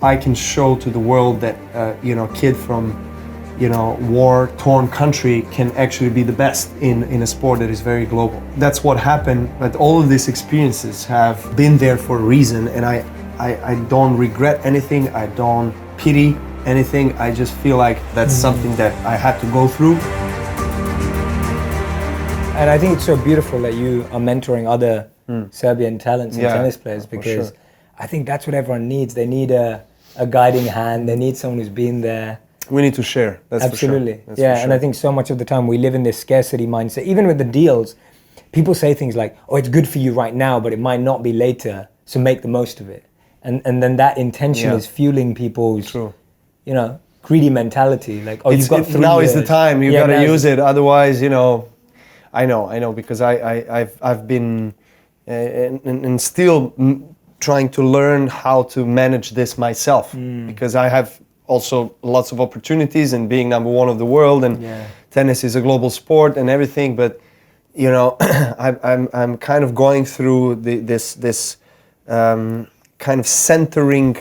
I can show to the world that kid from war-torn country can actually be the best in a sport that is very global. That's what happened, but all of these experiences have been there for a reason, and I don't regret anything, I don't pity anything. I just feel like that's something that I had to go through. And I think it's so beautiful that you are mentoring other Serbian talents and tennis players, because I think that's what everyone needs. They need a guiding hand, they need someone who's been there. We need to share, that's Absolutely. for sure. That's yeah, for sure. And I think so much of the time we live in this scarcity mindset. Even with the deals, people say things like, oh, it's good for you right now, but it might not be later, so make the most of it. And then that intention is fueling people's, greedy mentality. Like, oh, you've got 3 now years. Is the time, you gotta use it, otherwise, I know, because I've been and still trying to learn how to manage this myself, because I have also lots of opportunities, and being number one of the world, and tennis is a global sport and everything, but I'm kind of going through this kind of centering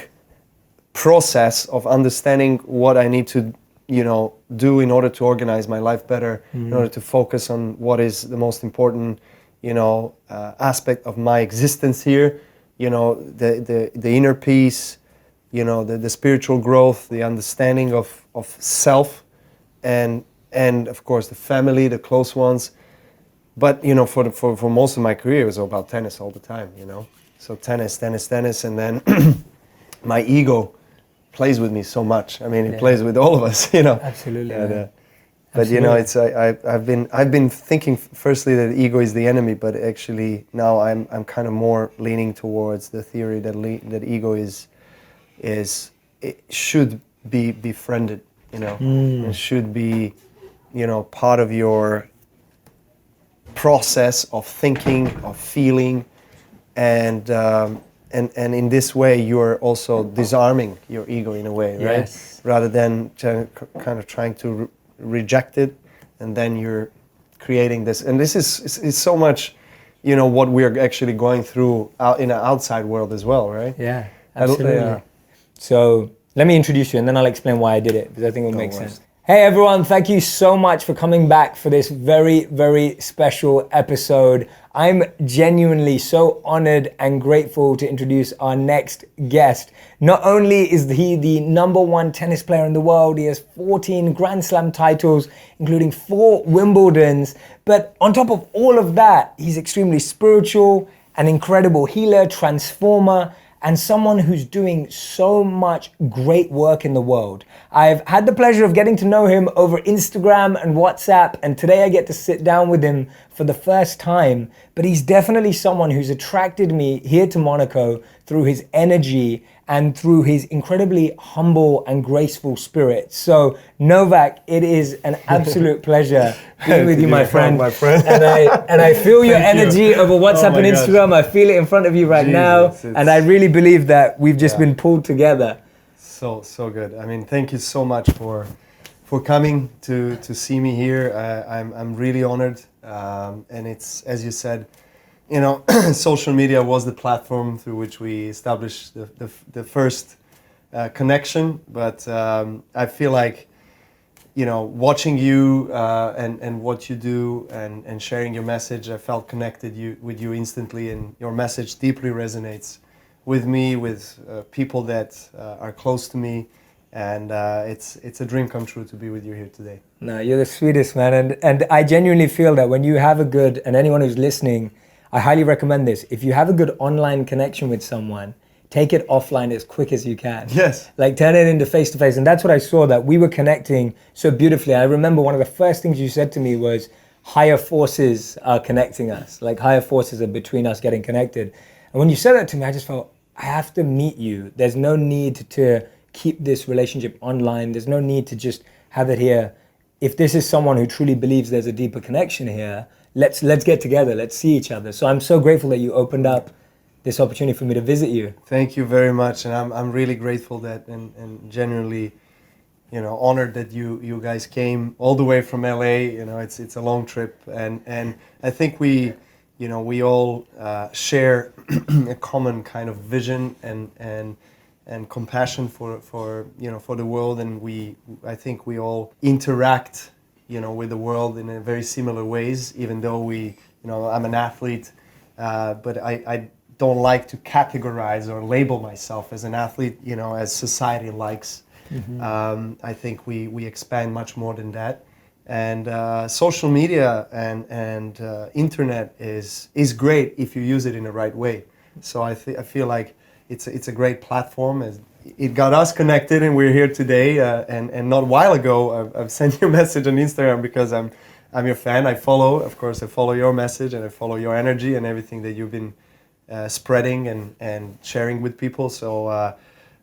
process of understanding what I need to do in order to organize my life better, in order to focus on what is the most important aspect of my existence here, the inner peace, the spiritual growth, the understanding of self, and of course the family, the close ones. But for most of my career it was about tennis all the time, so tennis, and then my ego plays with me so much. I mean, it plays with all of us, Absolutely. And, but it's I've been thinking firstly that ego is the enemy, but actually now I'm kind of more leaning towards the theory that ego it should be befriended, it should be part of your process of thinking, of feeling, and in this way you're also disarming your ego in a way, right? Yes. Rather than kind of trying to reject it, and then you're creating this. And this is so much, what we're actually going through out in the outside world as well, right? Yeah, absolutely. So let me introduce you, and then I'll explain why I did it, because I think it will make sense. Hey everyone, thank you so much for coming back for this very, very special episode. I'm genuinely so honored and grateful to introduce our next guest. Not only is he the #1 tennis player in the world, he has 14 Grand Slam titles, including 4 Wimbledons, but on top of all of that, he's extremely spiritual, an incredible healer, transformer, and someone who's doing so much great work in the world. I've had the pleasure of getting to know him over Instagram and WhatsApp, and today I get to sit down with him for the first time, but he's definitely someone who's attracted me here to Monaco through his energy and through his incredibly humble and graceful spirit. So Novak, it is an absolute pleasure being with you, my friend. And I feel your energy over WhatsApp and Instagram. I feel it in front of you right now, and I really believe that we've just been pulled together. So good. I mean, thank you so much for coming to see me here. I'm really honored, and it's, as you said, social media was the platform through which we established the first connection. But I feel like, watching you and what you do and sharing your message, I felt connected with you instantly, and your message deeply resonates with me, with people that are close to me. And it's a dream come true to be with you here today. No, you're the sweetest, man. And I genuinely feel that when you have a good, and anyone who's listening, I highly recommend this. If you have a good online connection with someone, take it offline as quick as you can. Yes. Like turn it into face-to-face. And that's what I saw, that we were connecting so beautifully. I remember one of the first things you said to me was, higher forces are connecting us. Like higher forces are between us getting connected. And when you said that to me, I just felt, I have to meet you. There's no need to keep this relationship online. There's no need to just have it here. If this is someone who truly believes there's a deeper connection here, let's get together, let's see each other. So I'm so grateful that you opened up this opportunity for me to visit you. Thank you very much, and I'm really grateful that and genuinely, honored that you guys came all the way from LA. It's a long trip, and I think we all share a common kind of vision and and compassion for the world, and I think we all interact with the world in a very similar ways, even though I'm an athlete, but I don't like to categorize or label myself as an athlete, as society likes. I think we expand much more than that. And social media and internet is great if you use it in the right way. So I feel like it's a great platform. It got us connected, and we're here today. And not a while ago, I've sent you a message on Instagram because I'm your fan. I follow your message, and I follow your energy and everything that you've been spreading and sharing with people. So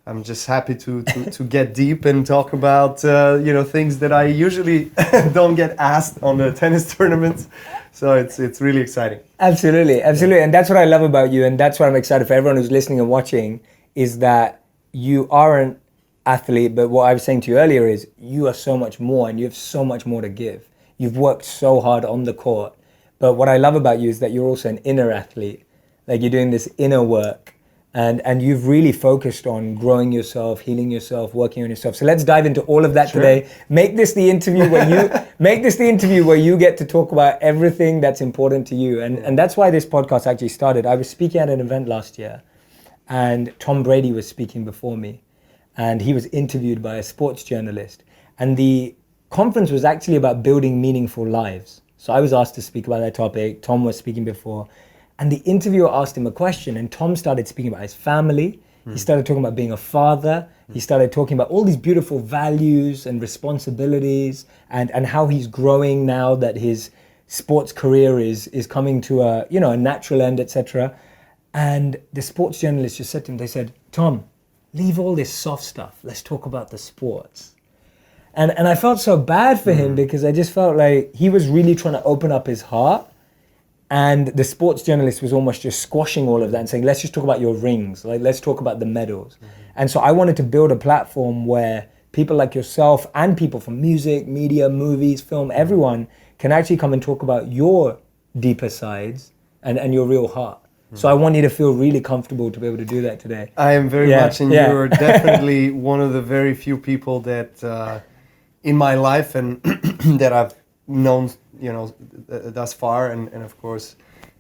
I'm just happy to get deep and talk about things that I usually don't get asked on the tennis tournaments. So it's really exciting. Absolutely. And that's what I love about you, and that's why I'm excited for everyone who's listening and watching, is that you are an athlete, but what I was saying to you earlier is you are so much more, and you have so much more to give. You've worked so hard on the court, but what I love about you is that you're also an inner athlete. Like, you're doing this inner work, and you've really focused on growing yourself, healing yourself, working on yourself. So let's dive into all of that today. Make this the interview where you get to talk about everything that's important to you. And that's why this podcast actually started. I was speaking at an event last year, and Tom Brady was speaking before me, and he was interviewed by a sports journalist. And the conference was actually about building meaningful lives. So I was asked to speak about that topic. Tom was speaking before. And the interviewer asked him a question, and Tom started speaking about his family. He started talking about being a father. He started talking about all these beautiful values and responsibilities, and how he's growing now that his sports career is coming to a natural end, etc. And the sports journalist just said to him, they said, "Tom, leave all this soft stuff. Let's talk about the sports." And I felt so bad for him, because I just felt like he was really trying to open up his heart. And the sports journalist was almost just squashing all of that and saying, let's just talk about your rings. Like, let's talk about the medals. And so I wanted to build a platform where people like yourself and people from music, media, movies, film, everyone can actually come and talk about your deeper sides and your real heart. So I want you to feel really comfortable to be able to do that today. I am very much, and you're definitely one of the very few people that in my life and that I've known thus far, and of course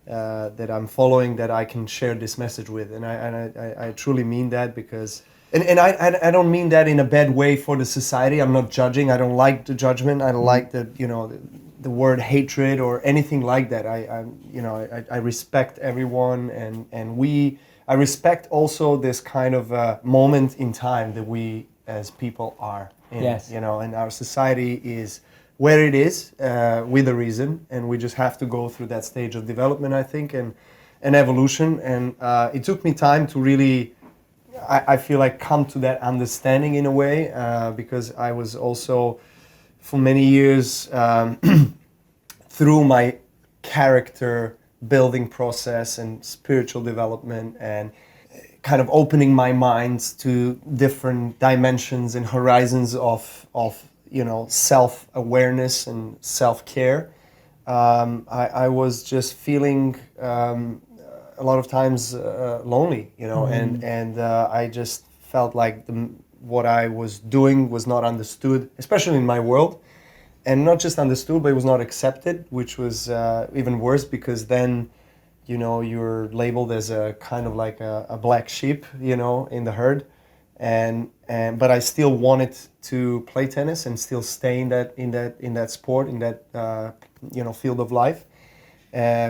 that I'm following, that I can share this message with, and I truly mean that, because and I don't mean that in a bad way for the society. I'm not judging. I don't like the judgment. I don't like the word hatred or anything like that. I respect everyone, and I respect also this kind of moment in time that we as people are in. Yes. And our society is where it is with a reason, and we just have to go through that stage of development, I think, and evolution. And it took me time to really, I feel like, come to that understanding in a way, because I was also, for many years, through my character building process and spiritual development, and kind of opening my mind to different dimensions and horizons of self-awareness and self-care. I was just feeling a lot of times lonely, and I just felt like what I was doing was not understood, especially in my world, and not just understood, but it was not accepted, which was even worse, because then you're labeled as a kind of like a black sheep, in the herd. But I still wanted to play tennis and still stay in that sport, in that field of life,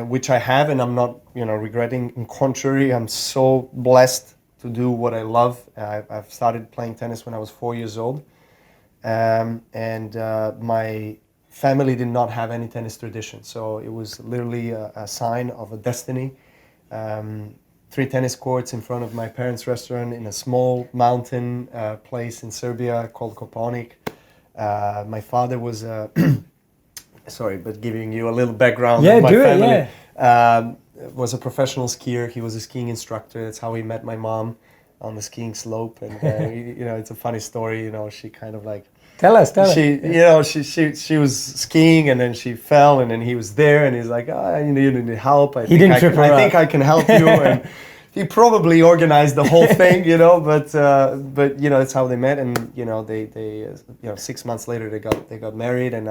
which I have, and I'm not regretting. On contrary, I'm so blessed to do what I love. I've started playing tennis when I was 4 years old, and my family did not have any tennis tradition, so it was literally a sign of a destiny. 3 tennis courts in front of my parents' restaurant in a small mountain place in Serbia called Kopaonik. My father was, sorry, but giving you a little background of my family, was a professional skier. He was a skiing instructor. That's how he met my mom, on the skiing slope. And it's a funny story. She kind of like, Tell us. She was skiing, and then she fell, and then he was there, and he's like, you need help. I think I can help you. And he probably organized the whole thing, you know. But you know, that's how they met, and you know, they 6 months later they got married, and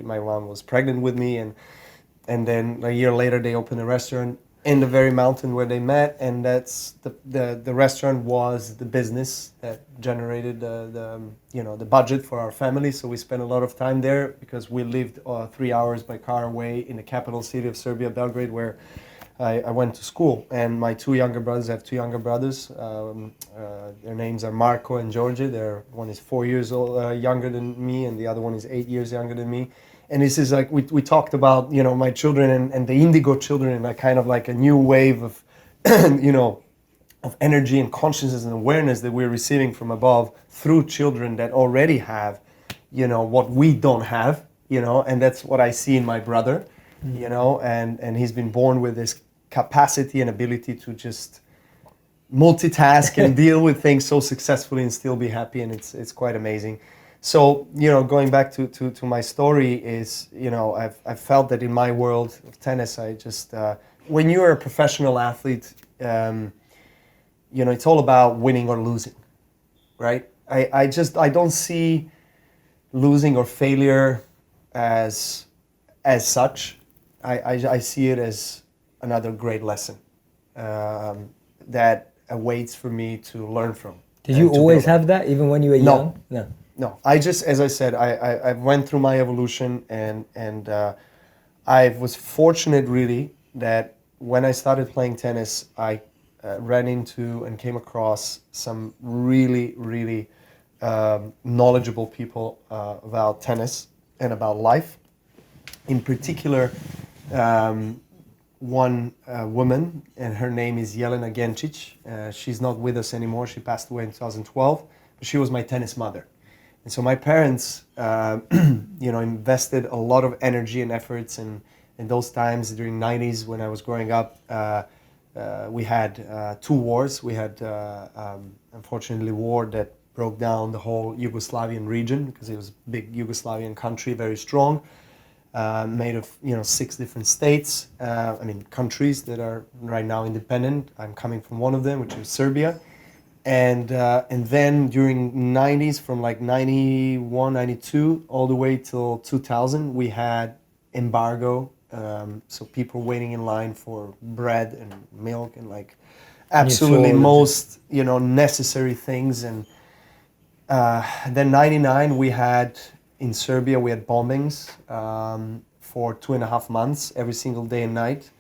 my mom was pregnant with me, and then a year later they opened a restaurant in the very mountain where they met, and that's the restaurant was the business that generated the budget for our family. So we spent a lot of time there because we lived 3 hours by car away in the capital city of Serbia, Belgrade, where I went to school. And my two younger brothers, I have two younger brothers. Their names are Marco and George. One is 4 years old, younger than me, and the other one is 8 years younger than me. And this is like, we talked about, you know, my children and the indigo children, and like kind of like a new wave of, you know, of energy and consciousness and awareness that we're receiving from above through children that already have, you know, what we don't have, you know, and that's what I see in my brother, you know, and he's been born with this capacity and ability to just multitask and deal with things so successfully and still be happy, and it's quite amazing. So, you know, going back to my story is, you know, I've felt that in my world of tennis, I just, when you're a professional athlete, you know, it's all about winning or losing, right? I don't see losing or failure as such. I see it as another great lesson that awaits for me to learn from. Did you always have that, even when you were young? No, I just, as I said, I went through my evolution, and I was fortunate really that when I started playing tennis, I ran into and came across some really, really knowledgeable people about tennis and about life. In particular, one woman, and her name is Jelena Gencic. She's not with us anymore. She passed away in 2012, but she was my tennis mother. And so my parents, you know, invested a lot of energy and efforts, and in those times during 90s when I was growing up, we had two wars. We had, unfortunately, a war that broke down the whole Yugoslavian region because it was a big Yugoslavian country, very strong, made of, you know, 6 different states. Countries that are right now independent. I'm coming from one of them, which is Serbia. And then during 90s, from like 91, 92, all the way till 2000, we had embargo. So people waiting in line for bread and milk and like absolutely most, you know, necessary things. And then 99, we had, in Serbia, we had bombings for 2.5 months, every single day and night.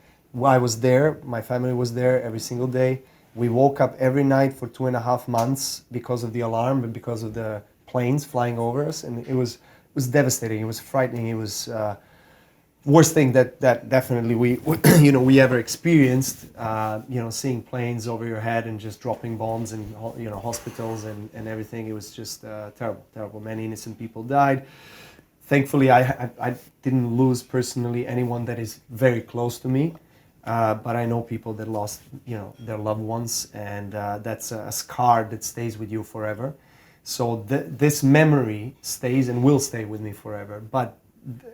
I was there, my family was there every single day. We woke up every night for 2.5 months because of the alarm and because of the planes flying over us, and it was devastating. It was frightening. It was worst thing that definitely we ever experienced. You know, seeing planes over your head and just dropping bombs and, you know, hospitals and everything. It was just terrible. Many innocent people died. Thankfully, I didn't lose personally anyone that is very close to me. But I know people that lost, you know, their loved ones, and that's a scar that stays with you forever. So this memory stays and will stay with me forever. But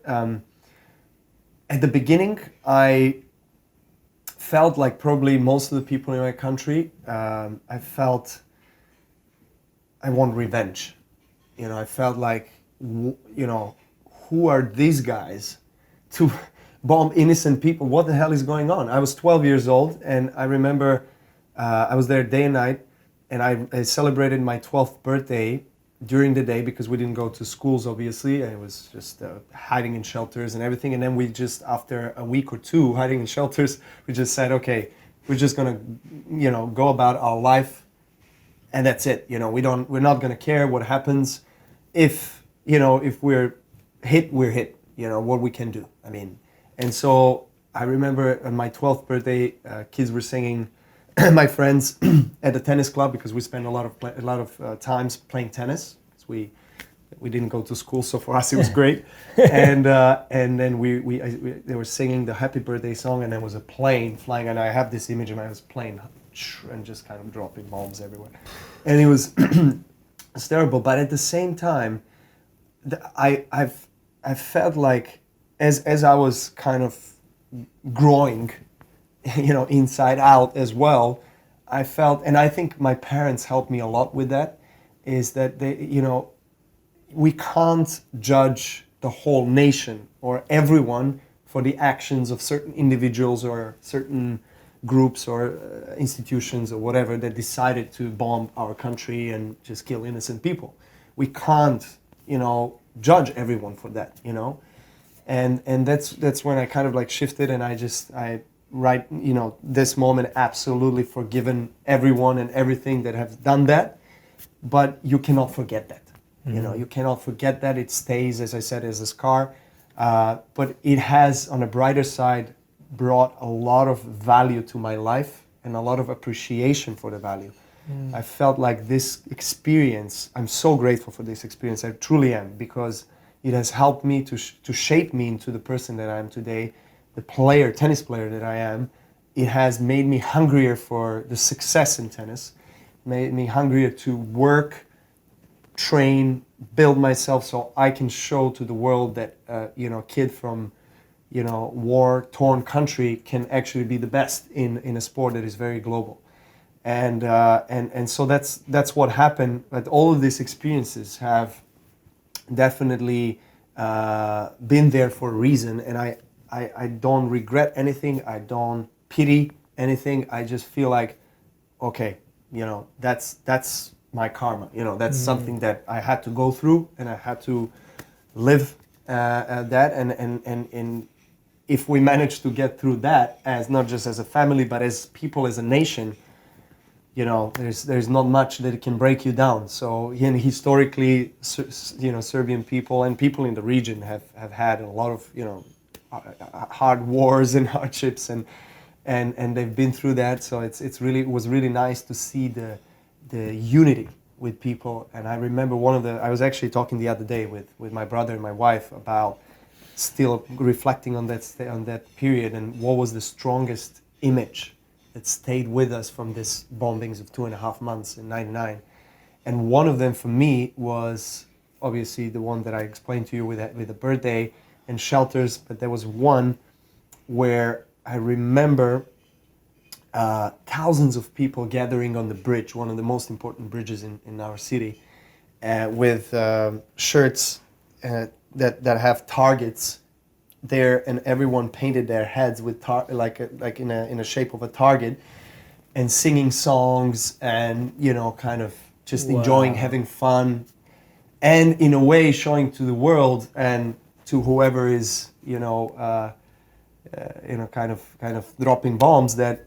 at the beginning, I felt like probably most of the people in my country, I felt I want revenge. You know, I felt like, you know, who are these guys to bomb innocent people? What the hell is going on? I was 12 years old, and I remember I was there day and night, and I celebrated my 12th birthday during the day because we didn't go to schools, obviously, and it was just hiding in shelters and everything. And then we just, after a week or two hiding in shelters, we just said, okay, we're just gonna, you know, go about our life, and that's it. You know, we're not gonna care what happens. If, you know, if we're hit, we're hit. You know, what we can do. I mean. And so I remember on my 12th birthday, kids were singing, my friends at the tennis club, because we spent a lot of times playing tennis. We didn't go to school, so for us it was great. And then they were singing the happy birthday song, and there was a plane flying, and I have this image of this plane and just kind of dropping bombs everywhere, and it was it's terrible. But at the same time, I felt like, as I was kind of growing inside out as well. I felt, and I think my parents helped me a lot with that, is that we can't judge the whole nation or everyone for the actions of certain individuals or certain groups or institutions or whatever that decided to bomb our country and just kill innocent people. We can't, judge everyone for that, and that's when I kind of like shifted, and I right, this moment absolutely forgiven everyone and everything that have done that, but you cannot forget that. You cannot forget that. It stays, as I said, as a scar, but it has, on a brighter side, brought a lot of value to my life and a lot of appreciation for the value. I felt like this experience, I'm so grateful for this experience, I truly am, because it has helped me to shape me into the person that I am today, the tennis player that I am. It has made me hungrier for the success in tennis, made me hungrier to work, train, build myself so I can show to the world that a kid from war-torn country can actually be the best in a sport that is very global. And so that's what happened. But all of these experiences have definitely been there for a reason, and I don't regret anything. I don't pity anything. I just feel like, okay, that's my karma. That's something that I had to go through, and I had to live that. And if we manage to get through that, as not just as a family, but as people, as a nation, there's not much that can break you down. So historically, Serbian people and people in the region have had a lot of hard wars and hardships, and they've been through that. So it was really nice to see the unity with people. And I remember I was actually talking the other day with my brother and my wife about still reflecting on that period, and what was the strongest image that stayed with us from this bombings of 2.5 months in '99. And one of them for me was obviously the one that I explained to you with the birthday and shelters, but there was one where I remember thousands of people gathering on the bridge, one of the most important bridges in our city, with shirts that have targets there, and everyone painted their heads with like in a shape of a target, and singing songs, and kind of just enjoying, having fun, and in a way showing to the world and to whoever is kind of dropping bombs that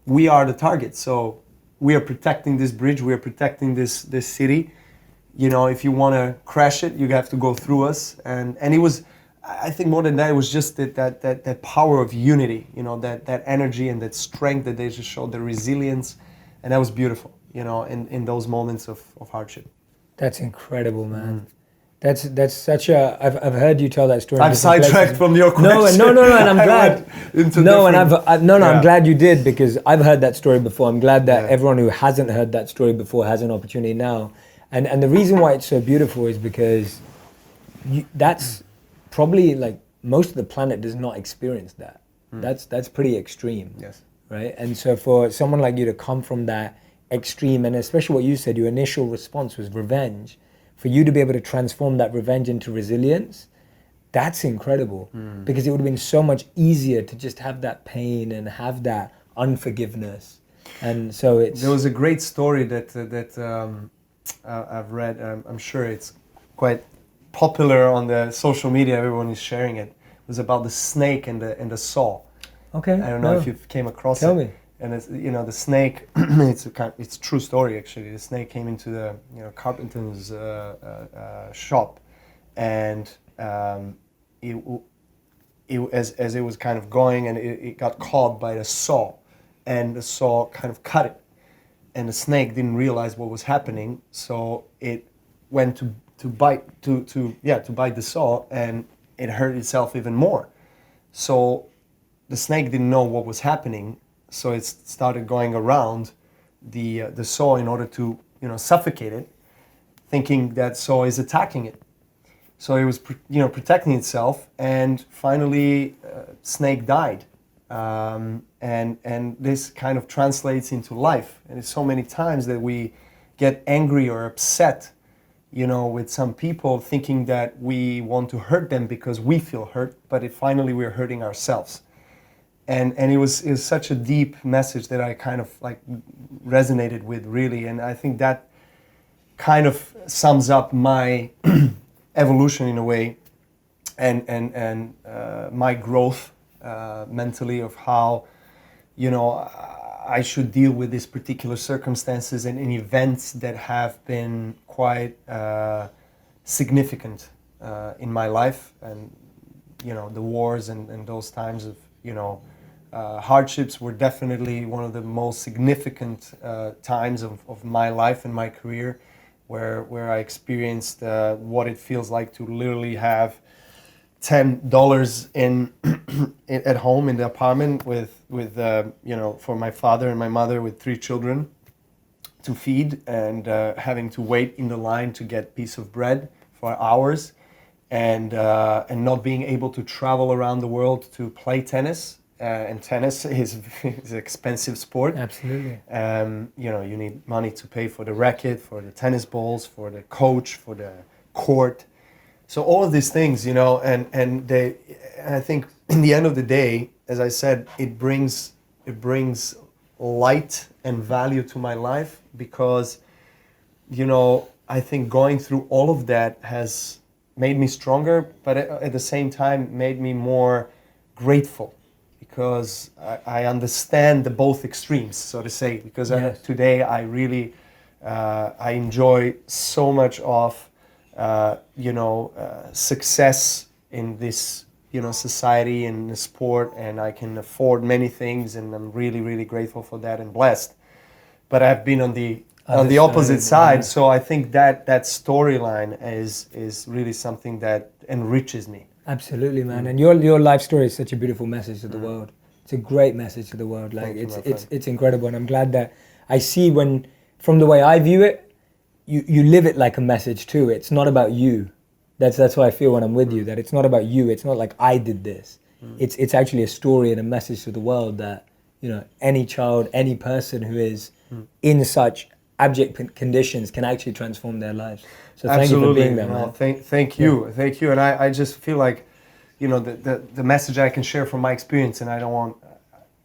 we are the target. So we are protecting this bridge, we are protecting this city. If you want to crash it, you have to go through us. And it was, I think more than that, it was just that power of unity, that energy and that strength that they just showed, the resilience. And that was beautiful, in those moments of hardship. That's incredible, man. That's such a. I've heard you tell that story. I've sidetracked from your question. No, and I'm glad. I'm glad you did, because I've heard that story before. I'm glad that everyone who hasn't heard that story before has an opportunity now. And the reason why it's so beautiful is because that's probably like most of the planet does not experience that. That's pretty extreme. Yes. Right. And so for someone like you to come from that extreme, and especially what you said, your initial response was revenge. For you to be able to transform that revenge into resilience, that's incredible. Because it would have been so much easier to just have that pain and have that unforgiveness. And so there was a great story that I've read. I'm sure it's quite popular on the social media. Everyone is sharing it. It was about the snake and the saw. Okay. I don't know if you came across it. Tell me. And it's, the snake, it's a true story actually. The snake came into the carpenter's shop, and as it was kind of going, and it got caught by the saw, and the saw kind of cut it, and the snake didn't realize what was happening, so it went to bite the saw, and it hurt itself even more. So the snake didn't know what was happening. So it started going around the saw in order to suffocate it, thinking that saw is attacking it. So it was protecting itself, and finally snake died, and this kind of translates into life. And it's so many times that we get angry or upset, you know, with some people, thinking that we want to hurt them because we feel hurt, but finally we're hurting ourselves. And it was such a deep message that I kind of like resonated with, really. And I think that kind of sums up my evolution in a way, and my growth mentally, of how, you know, I should deal with these particular circumstances and events that have been quite significant in my life. And, you know, the wars and those times of, you know, hardships were definitely one of the most significant times of my life and my career, where I experienced what it feels like to literally have $10 in at home in the apartment with you know, for my father and my mother with 3 children to feed, and having to wait in the line to get a piece of bread for hours, and not being able to travel around the world to play tennis. And tennis is an expensive sport. Absolutely. You know, you need money to pay for the racket, for the tennis balls, for the coach, for the court. So all of these things, you know, and I think in the end of the day, as I said, it brings light and value to my life, because, you know, I think going through all of that has made me stronger, but at the same time made me more grateful, because I understand the both extremes, so to say, because Yes. today I really I enjoy so much of you know, success in this, you know, society and the sport, and I can afford many things, and I'm really, really grateful for that and blessed. But I've been on the opposite side, yeah. so I think that storyline is really something that enriches me. Absolutely, man. And your life story is such a beautiful message to the world. It's a great message to the world. Like, Thank you, my it's incredible, and I'm glad that I see, when, from the way I view it, you live it like a message too. It's not about you. That's what I feel when I'm with you, that it's not about you. It's not like I did this. It's actually a story and a message to the world that, you know, any child, any person who is in such abject conditions can actually transform their lives. So thank you for being there, man. Thank you. And I just feel like, you know, the message I can share from my experience, and I don't want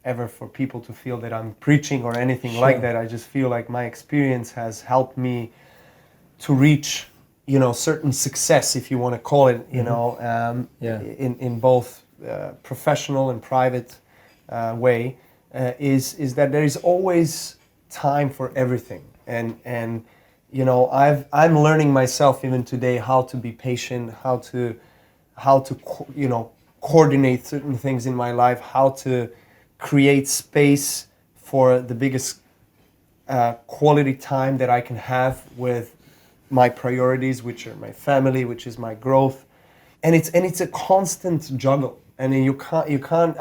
ever for people to feel that I'm preaching or anything like that. I just feel like my experience has helped me to reach, you know, certain success, if you want to call it, you know, in both professional and private way, is that there is always time for everything. And you know, I'm learning myself even today how to be patient, how to you know, coordinate certain things in my life, how to create space for the biggest quality time that I can have with my priorities, which are my family, which is my growth. And it's a constant juggle. And you can't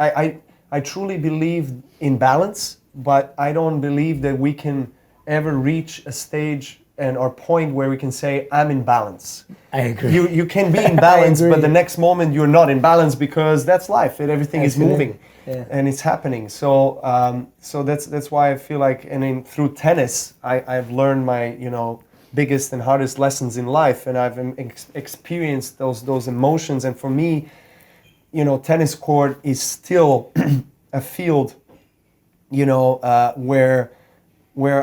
I truly believe in balance, but I don't believe that we can ever reach a stage or point where we can say, I'm in balance. I agree. You can be in balance, but the next moment you're not in balance, because that's life, and everything is moving, and it's happening. So so that's why I feel like, and then through tennis, I've learned my, you know, biggest and hardest lessons in life, and I've experienced those emotions. And for me, you know, tennis court is still a field, you know, where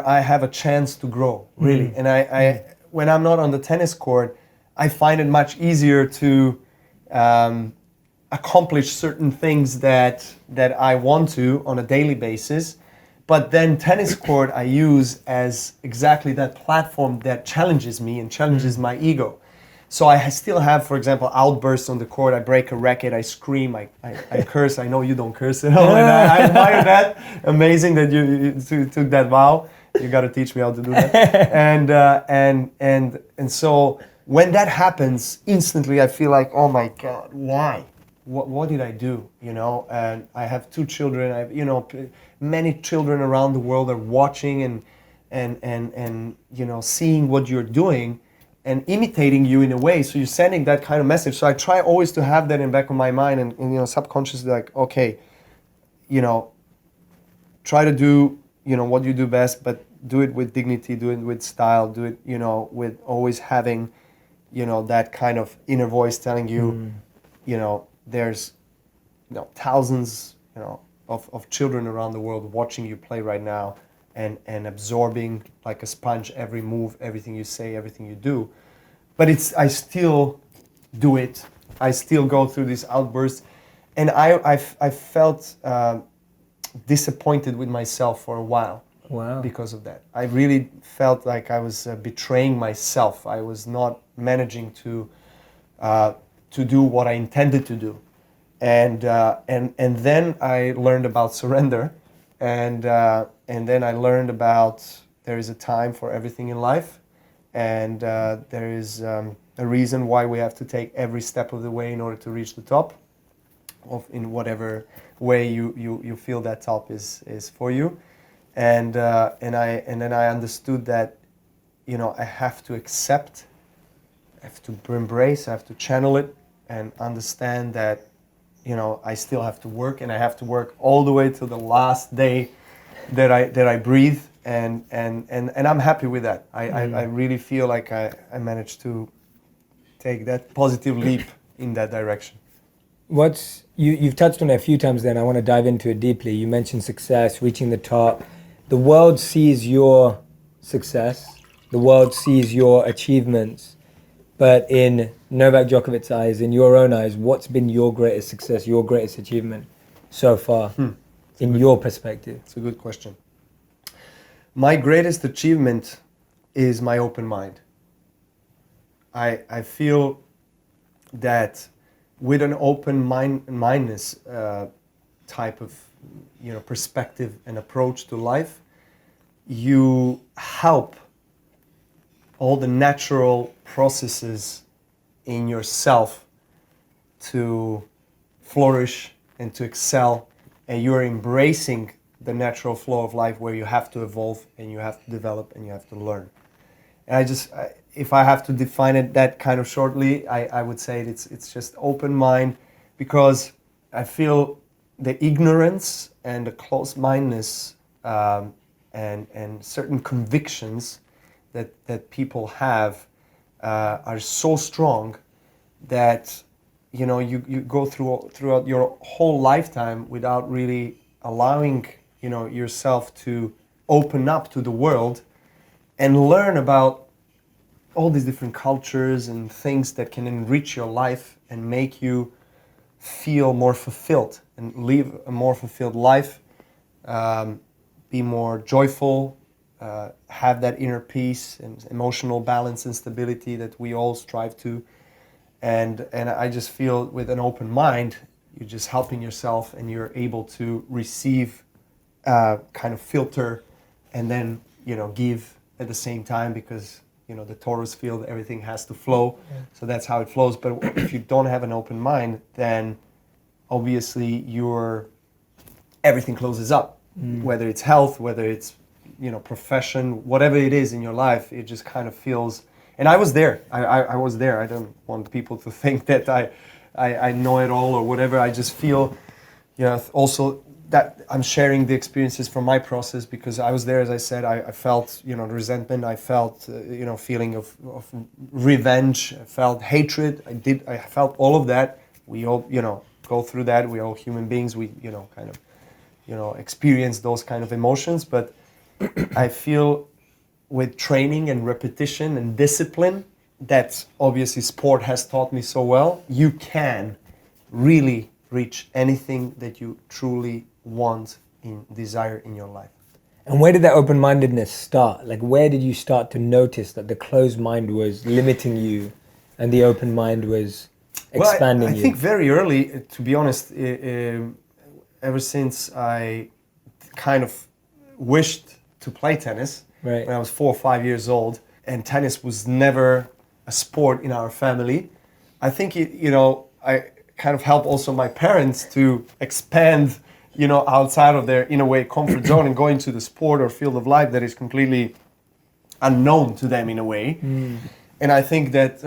I have a chance to grow, really. And I when I'm not on the tennis court, I find it much easier to accomplish certain things that I want to on a daily basis. But then tennis court I use as exactly that platform that challenges me and challenges my ego. So I still have, for example, outbursts on the court. I break a racket, I scream, I curse. I know you don't curse at all, and I admire that. Amazing that you took that vow. You got to teach me how to do that. And so when that happens, instantly I feel like, oh my God, why? What did I do? You know, and I have 2 children. I have, you know, many children around the world are watching and you know, seeing what you're doing and imitating you in a way. So you're sending that kind of message. So I try always to have that in the back of my mind, and you know, subconsciously, like, okay, you know, try to do, what you do best, but do it with dignity, do it with style, do it, with always having, that kind of inner voice telling you, there's, thousands, of children around the world watching you play right now and absorbing like a sponge every move, everything you say, everything you do. But I still do it. I still go through these outbursts. And I felt disappointed with myself for a while. Wow. Because of that. I really felt like I was betraying myself. I was not managing to do what I intended to do. And then I learned about surrender. And then I learned about there is a time for everything in life. And there is a reason why we have to take every step of the way in order to reach the top, in whatever way you feel that top is for you. And then I understood that, I have to accept, I have to embrace, I have to channel it and understand that, I still have to work, and I have to work all the way till the last day that I breathe. And I'm happy with that. I really feel like I managed to take that positive leap in that direction. You've touched on it a few times then, I want to dive into it deeply. You mentioned success, reaching the top. The world sees your success, the world sees your achievements, but in Novak Djokovic's eyes, in your own eyes, what's been your greatest success, your greatest achievement so far, in your perspective? It's a good question. My greatest achievement is my open mind. I feel that with an open-mindedness type of perspective and approach to life, you help all the natural processes in yourself to flourish and to excel, and you're embracing the natural flow of life where you have to evolve and you have to develop and you have to learn. And if I have to define it that kind of shortly, I would say it's just open mind, because I feel the ignorance and the closed-mindedness and certain convictions that people have are so strong that you go throughout your whole lifetime without really allowing yourself to open up to the world and learn about all these different cultures and things that can enrich your life and make you feel more fulfilled and live a more fulfilled life, be more joyful, have that inner peace and emotional balance and stability that we all strive to. And I just feel with an open mind, you're just helping yourself and you're able to receive, kind of filter, and then, give at the same time, because the Taurus field, everything has to flow. Yeah. So that's how it flows. But if you don't have an open mind, then obviously everything closes up. Whether it's health, whether it's profession, whatever it is in your life, it just kind of feels. And I was there. I was there. I don't want people to think that I know it all or whatever. I just feel, also that I'm sharing the experiences from my process, because I was there, as I said. I felt, resentment. I felt, feeling of revenge. I felt hatred. I felt all of that. We all, go through that. We're all human beings. We, kind of, experience those kind of emotions. But I feel with training and repetition and discipline, that obviously sport has taught me so well, you can really reach anything that you truly want and desire in your life. And where did that open-mindedness start? Like, where did you start to notice that the closed mind was limiting you and the open mind was expanding you? I think very early, to be honest, ever since I kind of wished to play tennis, right, when I was 4 or 5 years old, and tennis was never a sport in our family. I think I kind of helped also my parents to expand, outside of their, in a way, comfort zone and go into the sport or field of life that is completely unknown to them in a way. And I think that,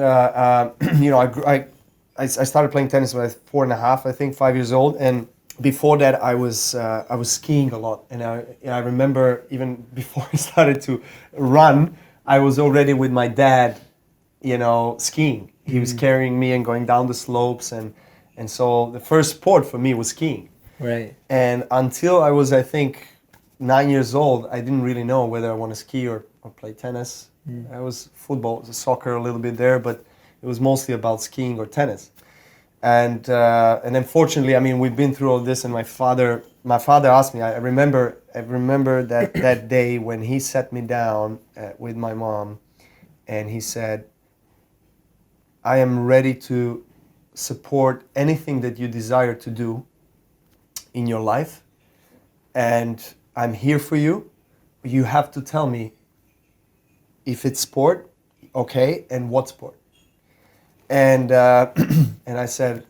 I started playing tennis when I was 4 and a half, I think, 5 years old, and before that, I was skiing a lot, and I remember even before I started to run, I was already with my dad, skiing. He was carrying me and going down the slopes, and so the first sport for me was skiing. Right. And until I was, I think, 9 years old, I didn't really know whether I want to ski or play tennis. I was football, soccer a little bit there, but it was mostly about skiing or tennis. And then fortunately, I mean, we've been through all this, and my father asked me. I remember that day when he sat me down with my mom, and he said, "I am ready to support anything that you desire to do in your life, and I'm here for you. You have to tell me if it's sport, okay, and what sport." And and I said,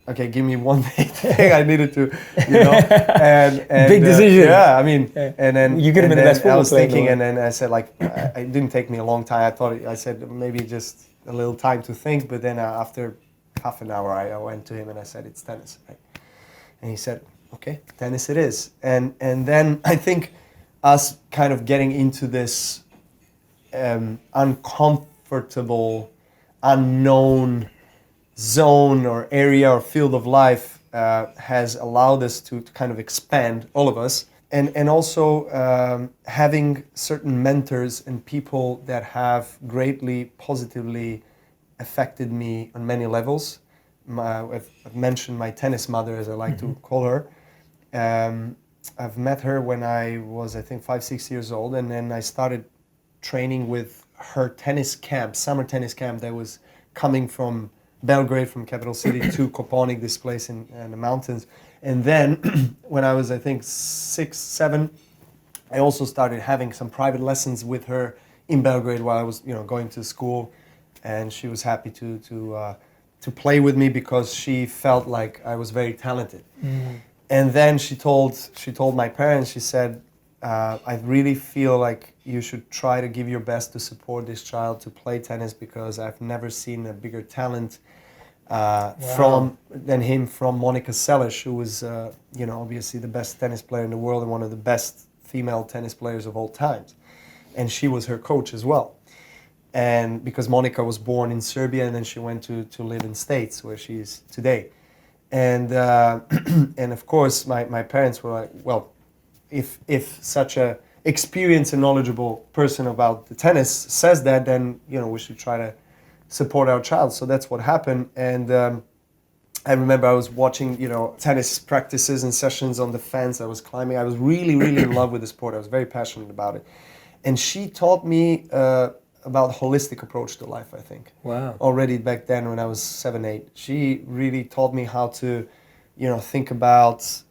"Okay, give me one thing I needed to, and big decision. Yeah, I mean, and then you could have been the best football I was player thinking, and then I said, like, it didn't take me a long time. I said maybe just a little time to think, but then after half an hour, I went to him and I said, "It's tennis." Right? And he said, "Okay, tennis it is." And then I think us kind of getting into this uncomfortable, unknown zone or area or field of life has allowed us to kind of expand, all of us, and also having certain mentors and people that have greatly positively affected me on many levels. I've mentioned my tennis mother, as I like to call her. I've met her when I was, I think, 5-6 years old, and then I started training with her tennis camp, summer tennis camp that was coming from Belgrade, from capital city, to Koponik, this place in the mountains. And then when I was, I think, 6, 7, I also started having some private lessons with her in Belgrade while I was, going to school, and she was happy to play with me because she felt like I was very talented. And then she told my parents, she said, "I really feel like you should try to give your best to support this child to play tennis, because I've never seen a bigger talent than him from Monica Seles, who was, obviously the best tennis player in the world and one of the best female tennis players of all times. And she was her coach as well. And because Monica was born in Serbia, and then she went to live in States, where she is today. And and of course, my parents were like, well, if such a experienced and knowledgeable person about the tennis says that, then we should try to support our child. So that's what happened. And I remember I was watching tennis practices and sessions on the fence. I was climbing. I was really, really in love with the sport. I was very passionate about it. And she taught me about holistic approach to life, I think. Wow. Already back then when I was 7, 8. She really taught me how to, think about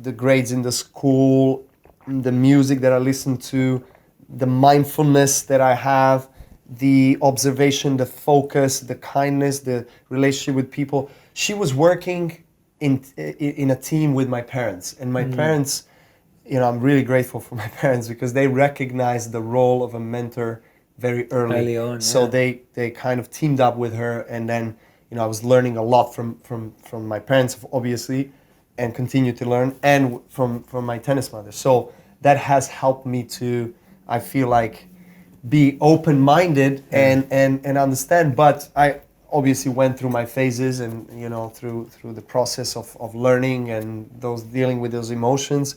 the grades in the school, the music that I listen to, the mindfulness that I have, the observation, the focus, the kindness, the relationship with people. She was working in a team with my parents. And my parents, I'm really grateful for my parents, because they recognized the role of a mentor very early on. So they kind of teamed up with her, and then I was learning a lot from my parents, obviously, and continue to learn, and from my tennis mother. So that has helped me to, I feel like, be open-minded and understand. But I obviously went through my phases, and through the process of learning and dealing with those emotions.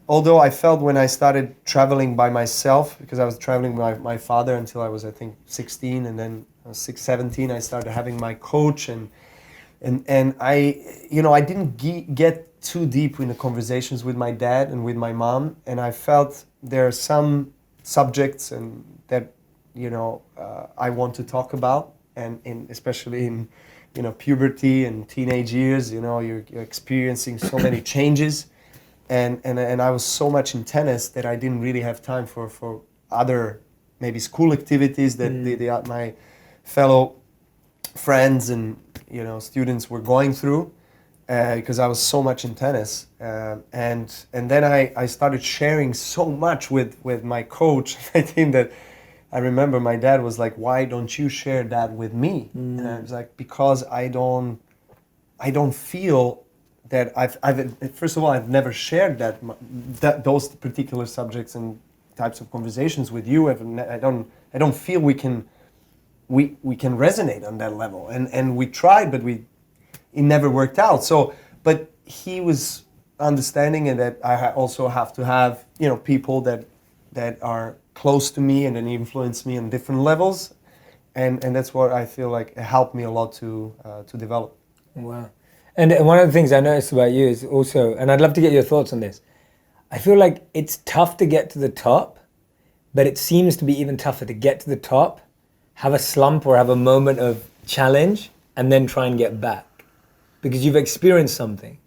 Although I felt when I started traveling by myself, because I was traveling with my father until I was, I think, 16, and then I was 17, I started having my coach, and I, I didn't get too deep in the conversations with my dad and with my mom, and I felt there are some subjects and that, I want to talk about, and especially in, puberty and teenage years, you're experiencing so many changes. And I was so much in tennis that I didn't really have time for other maybe school activities that my fellow friends and students were going through, because I was so much in tennis. And then I started sharing so much with my coach, my team, that I remember my dad was like, "Why don't you share that with me?" And I was like, "Because I don't feel that I've first of all, I've never shared those particular subjects and types of conversations with you. I don't feel we can resonate on that level, and we tried, but it never worked out. So, but he was understanding, and that I also have to have, you know, people that are close to me and then influence me on different levels, and that's what I feel like helped me a lot to develop. Wow. And one of the things I noticed about you is also, and I'd love to get your thoughts on this, I feel like it's tough to get to the top, but it seems to be even tougher to get to the top, have a slump or have a moment of challenge, and then try and get back. Because you've experienced something.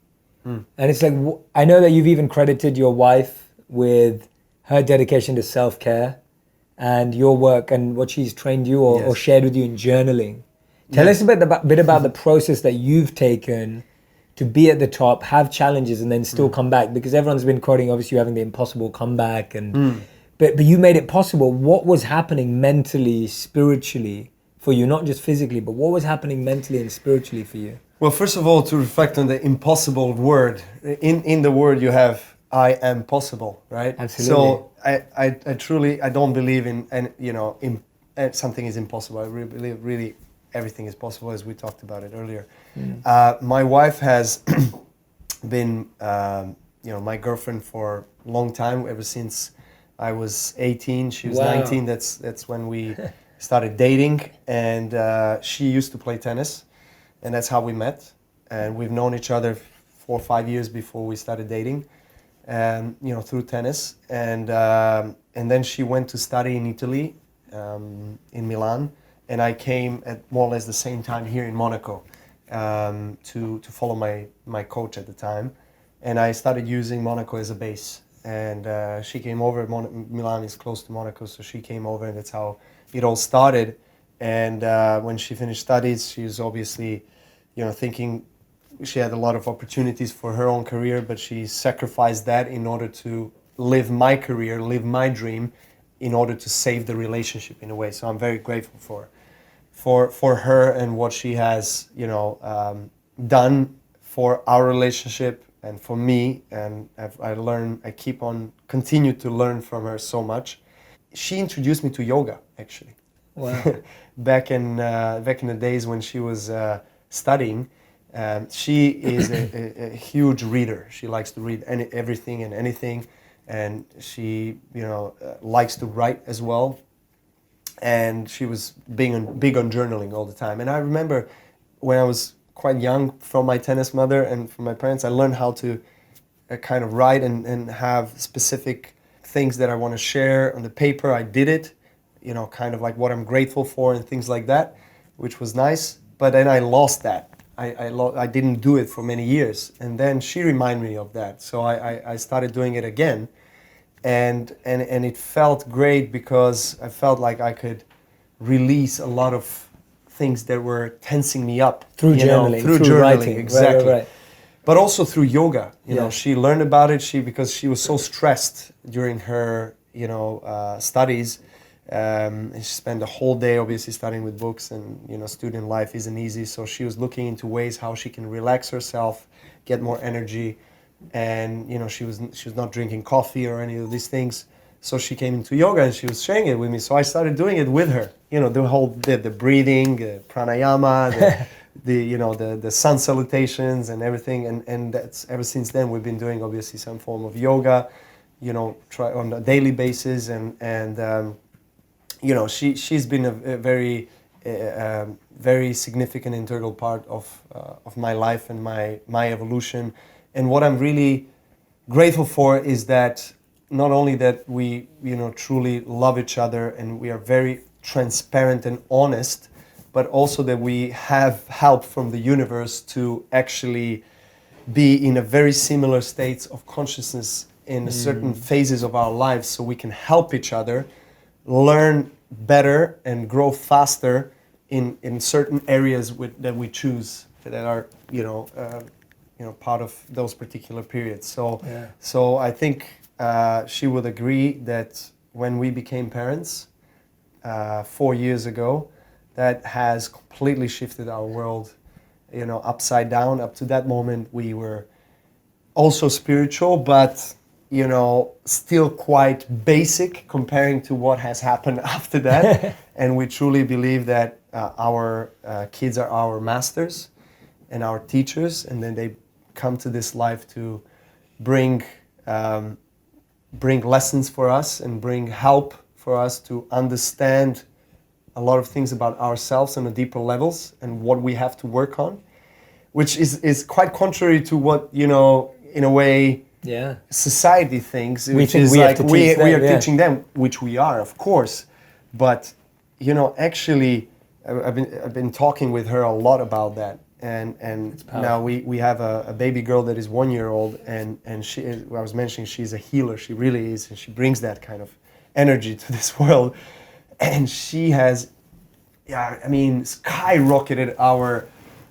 And it's like, I know that you've even credited your wife with her dedication to self-care and your work and what she's trained you or shared with you in journaling. Tell us a bit about the process that you've taken to be at the top, have challenges, and then still come back. Because everyone's been quoting, obviously, you having the impossible comeback, but you made it possible. What was happening mentally, spiritually for you? Not just physically, but what was happening mentally and spiritually for you? Well, first of all, to reflect on the impossible word. In the word you have, I am possible, right? Absolutely. So I truly, I don't believe in something is impossible. I really believe really everything is possible, as we talked about it earlier. My wife has been, my girlfriend for a long time, ever since I was 18. She was 19. That's when we started dating, and she used to play tennis, and that's how we met. And we've known each other 4 or 5 years before we started dating, and through tennis. And then she went to study in Italy, in Milan. And I came at more or less the same time here in Monaco to follow my coach at the time. And I started using Monaco as a base. And she came over. Milan is close to Monaco, so she came over, and that's how it all started. And when she finished studies, she was obviously, thinking she had a lot of opportunities for her own career, but she sacrificed that in order to live my career, live my dream, in order to save the relationship in a way. So I'm very grateful for her and what she has, done for our relationship and for me. And I continue to learn from her so much. She introduced me to yoga, actually. Wow. back in the days when she was studying. She is a huge reader. She likes to read everything and anything. And she, likes to write as well. And she was big on journaling all the time. And I remember when I was quite young, from my tennis mother and from my parents, I learned how to kind of write and have specific things that I want to share on the paper. I did it, kind of like what I'm grateful for and things like that, which was nice. But then I lost that. I didn't do it for many years, and then she reminded me of that. So I started doing it again, and it felt great because I felt like I could release a lot of things that were tensing me up through journaling, through writing, exactly. Right. But also through yoga. She learned about it. Because she was so stressed during her studies. She spent the whole day obviously studying with books, and student life isn't easy, so she was looking into ways how she can relax herself, get more energy, and she was not drinking coffee or any of these things, so she came into yoga and she was sharing it with me. So I started doing it with her, the breathing, pranayama, the sun salutations and everything, and that's ever since then we've been doing obviously some form of yoga, try on a daily basis, and she's been a very significant integral part of my life and my evolution. And what I'm really grateful for is that not only that we truly love each other and we are very transparent and honest, but also that we have help from the universe to actually be in a very similar states of consciousness in certain phases of our lives, so we can help each other learn better and grow faster in certain areas that we choose that are part of those particular periods. So I think she would agree that when we became parents 4 years ago, that has completely shifted our world, upside down. Up to that moment, we were also spiritual, but you know, still quite basic comparing to what has happened after that. And we truly believe that our kids are our masters and our teachers, and then they come to this life to bring lessons for us and bring help for us to understand a lot of things about ourselves on a deeper levels and what we have to work on, which is quite contrary to what, you know, in a way, society thinks, which is like we are teaching them, which we are, of course. But, you know, actually, I've been talking with her a lot about that. And now we have a baby girl that is 1 year old, and she is, I was mentioning, she's a healer. She really is, and she brings that kind of energy to this world. And she has, skyrocketed our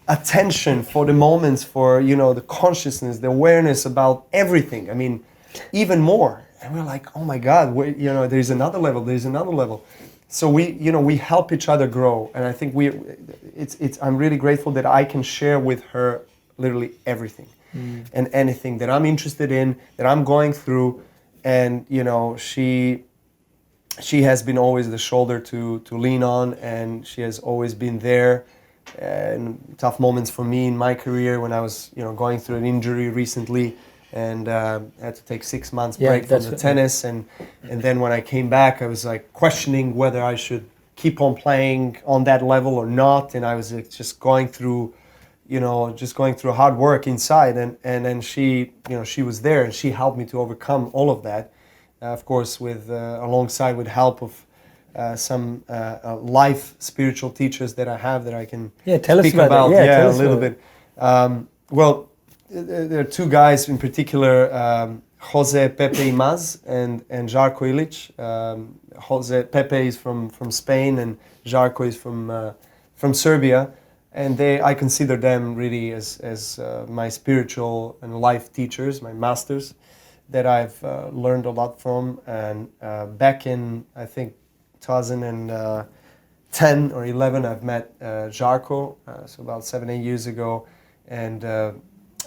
attention for the moments, for, you know, the consciousness, the awareness about everything. I mean, even more. And we're like, oh my God, you know, there's another level. So we help each other grow. And I think I'm really grateful that I can share with her literally everything and anything that I'm interested in, that I'm going through. And, you know, she has been always the shoulder to lean on, and she has always been there. And tough moments for me in my career when I was, you know, going through an injury recently, and had to take 6 months break from the tennis, and then when I came back, I was like questioning whether I should keep on playing on that level or not, and I was just going through hard work inside, and then she was there, and she helped me to overcome all of that, of course, with alongside with help of some life spiritual teachers that I have that I can speak about. A little bit. Well, there are two guys in particular, Jose Pepe Imaz and Žarko Ilić. Pepe is from Spain, and Žarko is from Serbia, and I consider them really as my spiritual and life teachers, my masters, that I've learned a lot from. And back in, I think, 2010 or 11, I've met Žarko, so about 7-8 years ago, and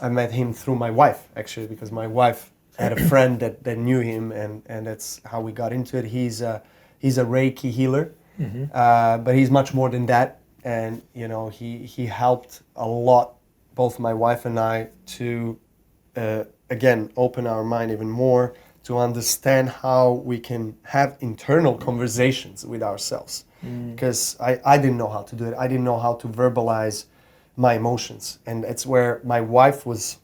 I met him through my wife, actually, because my wife had a friend that knew him, and that's how we got into it. He's a Reiki healer, but he's much more than that, and you know, he helped a lot, both my wife and I, to again open our mind even more, to understand how we can have internal conversations with ourselves. Because I didn't know how to do it. I didn't know how to verbalize my emotions. And that's where my wife was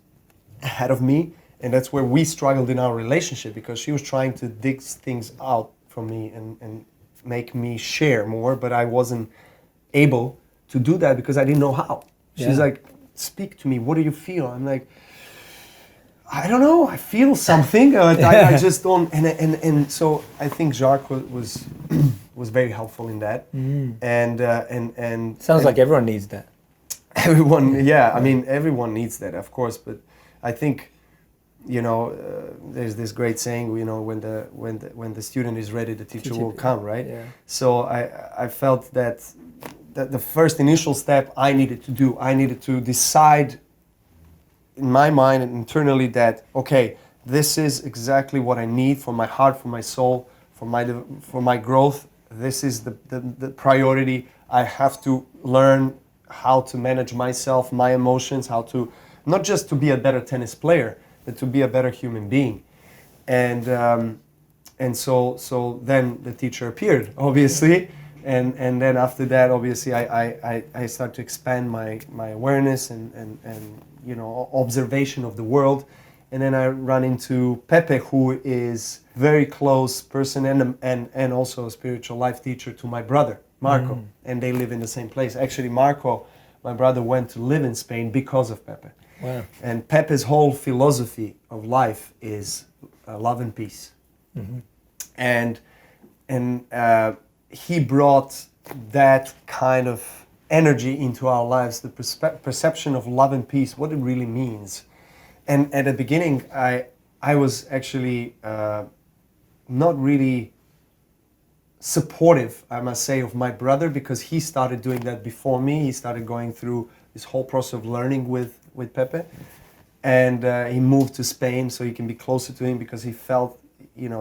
ahead of me. And that's where we struggled in our relationship, because she was trying to dig things out from me and make me share more. But I wasn't able to do that because I didn't know how. She's like, speak to me. What do you feel? I'm like, I don't know. I feel something. I just don't. And so I think Žarko was very helpful in that. And sounds like everyone needs that. Everyone, I mean, everyone needs that, of course. But I think, you know, there's this great saying, you know, when the student is ready, the teacher will come, right? Yeah. So I felt that the first initial step I needed to decide in my mind and internally that, okay, this is exactly what I need for my heart, for my soul, for my growth. This is the priority. I have to learn how to manage myself, my emotions, how to not just to be a better tennis player, but to be a better human being. And so then the teacher appeared, obviously, and then after that, obviously, I start to expand my awareness and you know, observation of the world. And then I run into Pepe, who is very close person and also a spiritual life teacher to my brother, Marco. And they live in the same place. Actually, Marco, my brother, went to live in Spain because of Pepe. Wow. And Pepe's whole philosophy of life is love and peace. And he brought that kind of energy into our lives, the perception of love and peace, what it really means. And at the beginning, I was actually not really supportive, I must say, of my brother, because he started doing that before me. He started going through this whole process of learning with Pepe. And he moved to Spain so he can be closer to him, because he felt,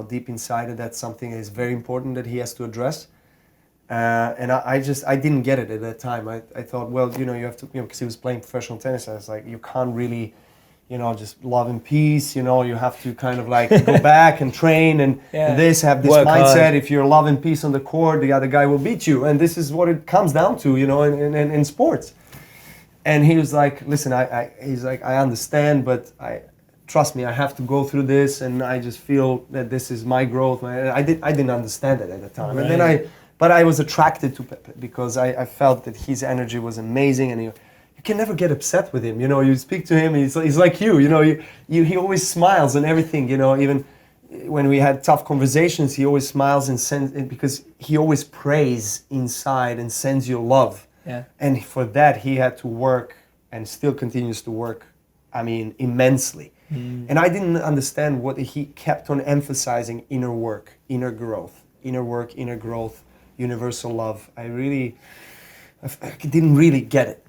deep inside that that's something that is very important that he has to address. And I didn't get it at that time. I thought, well, you have to, because he was playing professional tennis. I was like, you can't really, just love and peace. You have to kind of like go back and train and have this Work mindset. hard. If you're love and peace on the court, the other guy will beat you. And this is what it comes down to, in sports. And he was like, listen, he's like, I understand, but trust me, I have to go through this, and I just feel that this is my growth. I didn't understand it at the time. Right. And then I was attracted to Pepe because I felt that his energy was amazing, and you can never get upset with him. You speak to him, he's like you. He always smiles and everything. Even when we had tough conversations, he always smiles and sends, because he always prays inside and sends you love. Yeah. And for that, he had to work, and still continues to work, immensely. And I didn't understand what he kept on emphasizing: inner work, inner growth, inner work, inner growth, universal love. I didn't really get it,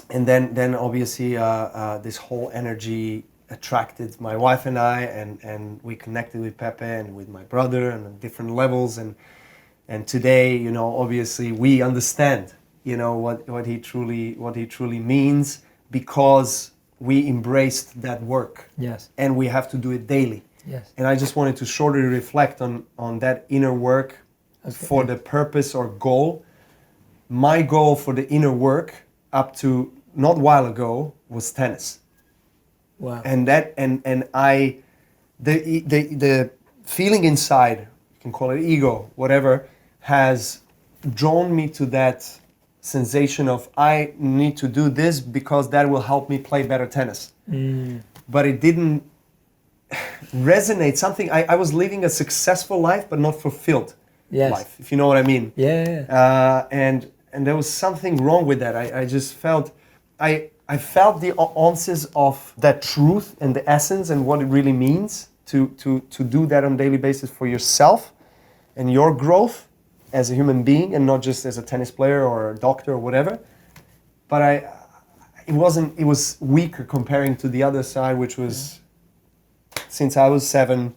And then obviously this whole energy attracted my wife and I, and we connected with Pepe and with my brother, and on different levels. And today, obviously we understand, what he truly means, because we embraced that work. Yes. And we have to do it daily. Yes. And I just wanted to shortly reflect on that inner work for the purpose or goal. My goal for the inner work up to not a while ago was tennis. Wow. And the feeling inside, you can call it ego, whatever, has drawn me to that sensation of I need to do this because that will help me play better tennis. But it didn't resonate. I was living a successful life but not fulfilled life, if you know what I mean. Yeah. And there was something wrong with that. I just felt I felt the ounces of that truth and the essence and what it really means to do that on a daily basis for yourself and your growth as a human being, and not just as a tennis player or a doctor or whatever. But it was weaker comparing to the other side, which was, since I was 7,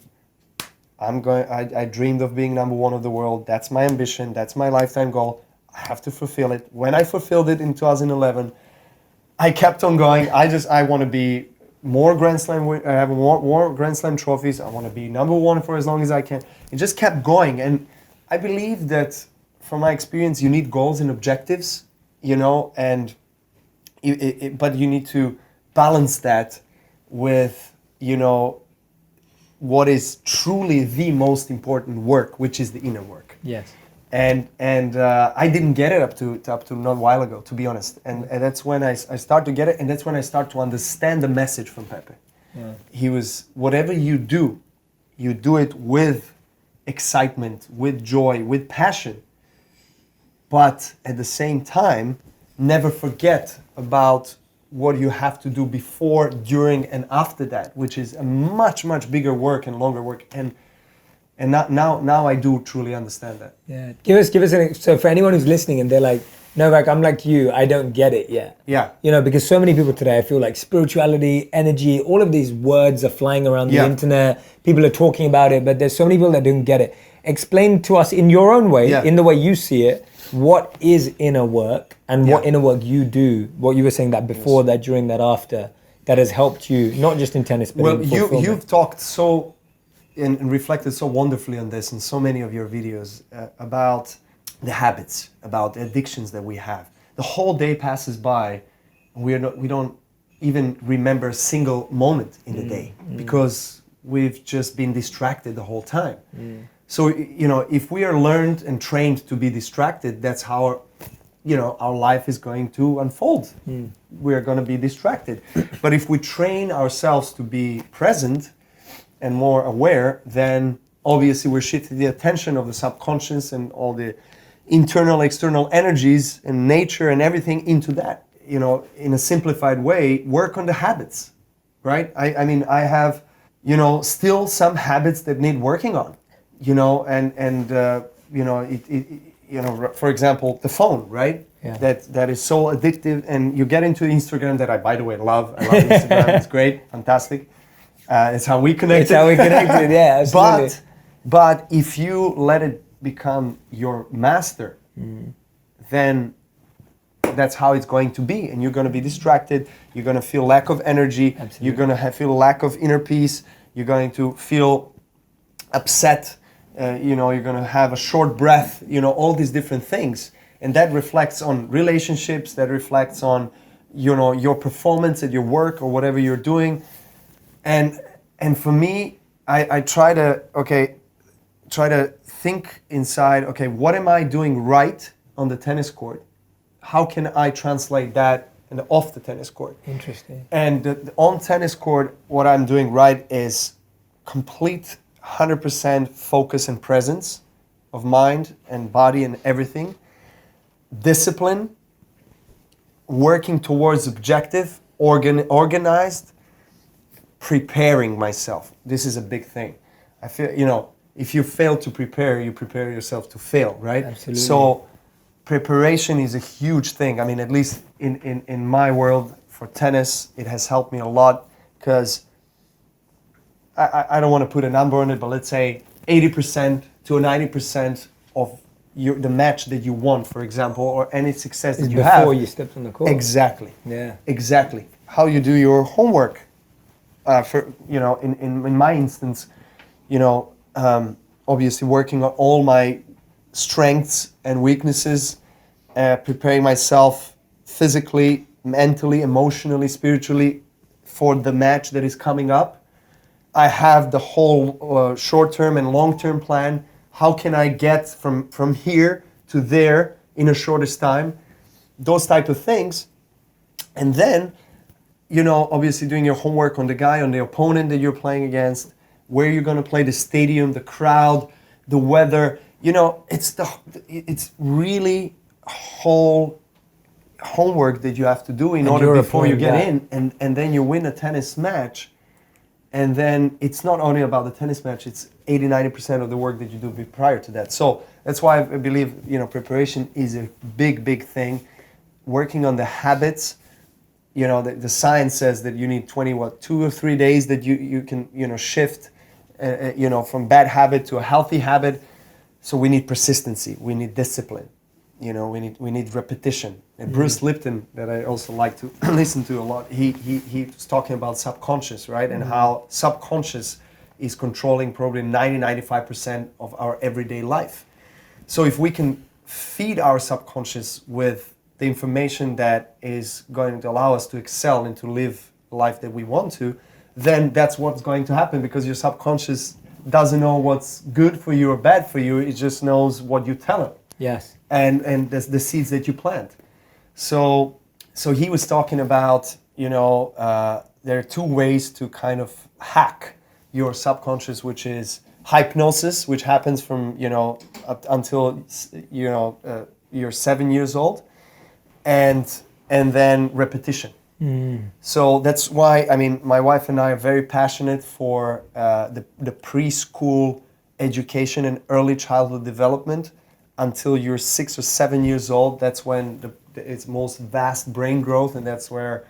I dreamed of being number 1 of the world. That's my ambition. That's my lifetime goal. I have to fulfill it. When I fulfilled it in 2011, I kept on going. I want to be more Grand Slam. I have more Grand Slam trophies. I want to be number 1 for as long as I can. It just kept going. And I believe that, from my experience, you need goals and objectives, and but you need to balance that with, what is truly the most important work, which is the inner work. Yes. And I didn't get it up to not a while ago, to be honest. And that's when I start to get it, and that's when I start to understand the message from Pepe. Yeah. He was, whatever you do it with excitement, with joy, with passion. But at the same time, never forget about what you have to do before, during, and after that, which is a much, much bigger work and longer work. And now I do truly understand that. Yeah. Give us so for anyone who's listening and they're like, Novak, I'm like you, I don't get it yet. Yeah. Because so many people today, I feel like spirituality, energy, all of these words are flying around the internet. People are talking about it, but there's so many people that don't get it. Explain to us in your own way, in the way you see it, what is inner work and what inner work you do, what you were saying, that before, that during, that after, that has helped you, not just in tennis, but in fulfillment. You've talked so and reflected so wonderfully on this in so many of your videos about the habits, about the addictions that we have. The whole day passes by, and we don't even remember a single moment in the day because we've just been distracted the whole time. So, if we are learned and trained to be distracted, that's how our life is going to unfold. We are going to be distracted. But if we train ourselves to be present and more aware, then obviously we're shifting the attention of the subconscious and all the internal, external energies and nature and everything into that. In a simplified way, work on the habits, right? I mean, I have, still some habits that need working on, for example, the phone, right? Yeah. That is so addictive, and you get into Instagram that I, by the way, love. I love Instagram. It's great, fantastic. It's how we connected. It's how we connected, yeah, absolutely. But if you let it become your master, then that's how it's going to be, and you're going to be distracted. You're going to feel lack of energy. Absolutely. You're going to feel lack of inner peace. You're going to feel upset. You're going to have a short breath. All these different things, and that reflects on relationships. That reflects on, your performance at your work or whatever you're doing. And for me, I try to think inside. Okay, what am I doing right on the tennis court? How can I translate that and off the tennis court? Interesting. And on tennis court, what I'm doing right is complete 100% focus and presence of mind and body and everything. Discipline, working towards objective, organized, preparing myself. This is a big thing. I feel, if you fail to prepare, you prepare yourself to fail, right? Absolutely. So preparation is a huge thing. I mean, at least in my world for tennis, it has helped me a lot, because I don't want to put a number on it, but let's say 80% to 90% of the match that you won, for example, or any success that you have. Before you stepped on the court. Exactly. Yeah. Exactly. How you do your homework. In my instance, obviously working on all my strengths and weaknesses, preparing myself physically, mentally, emotionally, spiritually for the match that is coming up. I have the whole short-term and long-term plan. How can I get from here to there in a shortest time? Those type of things. And then, obviously doing your homework on the guy, on the opponent that you're playing against, where you're going to play, the stadium, the crowd, the weather. It's really whole homework that you have to do in order before you get in, and then you win a tennis match. And then it's not only about the tennis match, it's 80-90% of the work that you do prior to that. So that's why I believe, preparation is a big thing. Working on the habits, the science says that you need 2 or 3 days that you can, shift, from bad habit to a healthy habit. So we need persistency, we need discipline, we need repetition. And Bruce Lipton, that I also like to listen to a lot, he was talking about subconscious, right? And how subconscious is controlling probably 90-95% of our everyday life. So if we can feed our subconscious with the information that is going to allow us to excel and to live the life that we want to, then that's what's going to happen, because your subconscious doesn't know what's good for you or bad for you. It just knows what you tell it. Yes. And the seeds that you plant. So he was talking about, there are 2 ways to kind of hack your subconscious, which is hypnosis, which happens from, up until, you're 7 years old, and then repetition. So that's why, my wife and I are very passionate for the preschool education and early childhood development until you're 6 or 7 years old. That's when it's most vast brain growth, and that's where,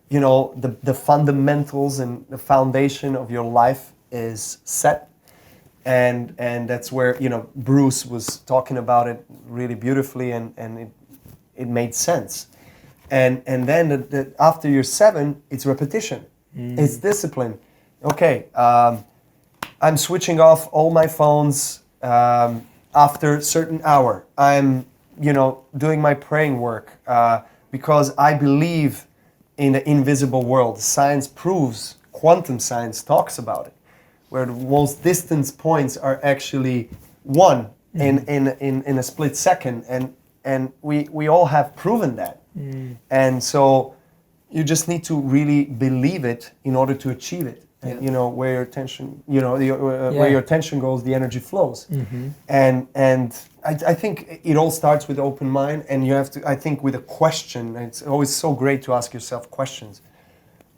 the fundamentals and the foundation of your life is set. And that's where, Bruce was talking about it really beautifully, and it made sense. And then after you're 7, it's repetition. It's discipline. Okay, I'm switching off all my phones after a certain hour. I'm, doing my praying work because I believe in the invisible world. Science proves, quantum science talks about it, where the most distant points are actually one in a split second, and we all have proven that. And so you just need to really believe it in order to achieve it. And, where your attention, where your attention goes, the energy flows. And I think it all starts with open mind, and you have to, I think, with a question. It's always so great to ask yourself questions.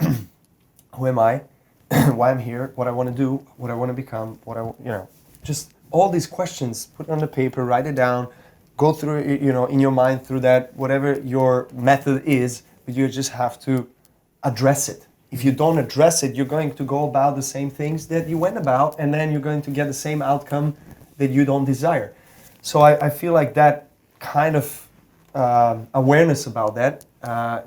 Who am I? Why I'm here? What I want to do? What I want to become? Just all these questions. Put it on the paper, write it down, go through, in your mind through that, whatever your method is, but you just have to address it. If you don't address it, you're going to go about the same things that you went about, and then you're going to get the same outcome that you don't desire. So I feel like that kind of awareness about that